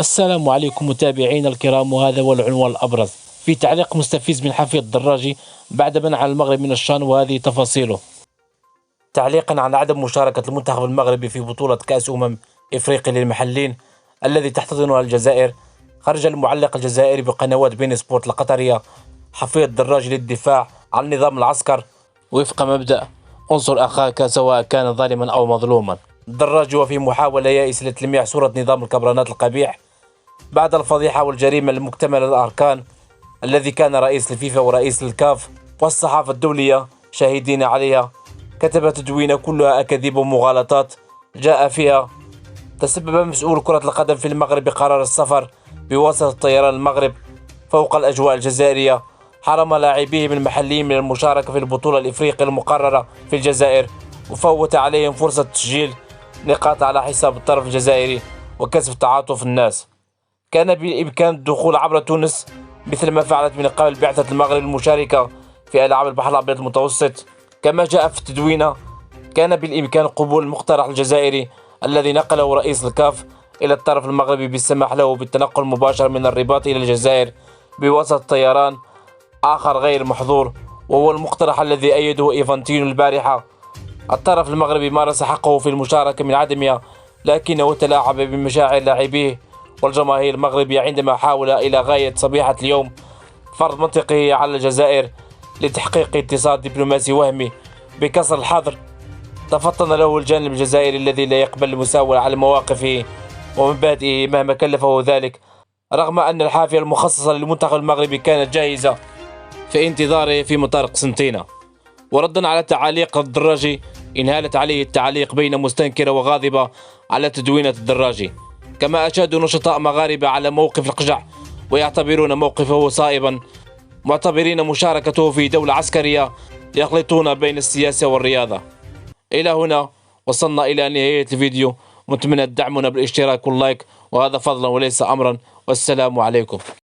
السلام عليكم متابعينا الكرام، وهذا هو العنوان الأبرز في تعليق مستفز من حفيظ الدراجي بعد منع المغرب من الشان، وهذه تفاصيله. تعليقا عن عدم مشاركة المنتخب المغربي في بطولة كأس إفريقيا للمحلين الذي تحتضنها الجزائر، خرج المعلق الجزائري بقنوات بين سبورت القطرية حفيظ الدراجي للدفاع عن نظام العسكر وفق مبدأ انصر أخاك سواء كان ظالما أو مظلوما. الدراجي وفي محاولة يائسة لتلميع صورة نظام الكبرانات القبيح بعد الفضيحة والجريمة المكتملة الأركان الذي كان رئيس الفيفا ورئيس الكاف والصحافة الدولية شاهدين عليها، كتب تدوين كلها أكاذيب ومغالطات جاء فيها تسبب مسؤول كرة القدم في المغرب بقرار السفر بواسطة طيران المغرب فوق الأجواء الجزائرية، حرم لاعبيه من المحليين من المشاركة في البطولة الإفريقية المقررة في الجزائر، وفوت عليهم فرصة تسجيل نقاط على حساب الطرف الجزائري وكسب تعاطف الناس. كان بالإمكان الدخول عبر تونس مثل ما فعلت من قبل بعثة المغرب المشاركة في ألعاب البحر الأبيض المتوسط. كما جاء في التدوينة، كان بالإمكان قبول المقترح الجزائري الذي نقله رئيس الكاف إلى الطرف المغربي بالسماح له بالتنقل المباشر من الرباط إلى الجزائر بواسطة طيران آخر غير محظور، وهو المقترح الذي أيده إيفانتينو البارحة. الطرف المغربي مارس حقه في المشاركة من عدمها، لكنه تلاعب بمشاعر لاعبيه والجماهير المغربية عندما حاول إلى غاية صبيحة اليوم فرض منطقه على الجزائر لتحقيق اتصال دبلوماسي وهمي. بكسر الحظر تفطن له الجانب الجزائري الذي لا يقبل المساواة على مواقفه ومبادئه مهما كلفه ذلك، رغم أن الحافلة المخصصة للمنتخب المغربي كانت جاهزة في انتظاره في مطار قسنطينة. وردا على تعاليق الدراجي، انهالت عليه التعليق بين مستنكرة وغاضبة على تدوينة الدراجي، كما أشادوا نشطاء مغاربة على موقف القجع ويعتبرون موقفه صائبا، معتبرين مشاركته في دولة عسكرية يخلطون بين السياسة والرياضة. إلى هنا وصلنا إلى نهاية الفيديو، ونتمنى تدعمونا بالاشتراك واللايك، وهذا فضلا وليس أمرا، والسلام عليكم.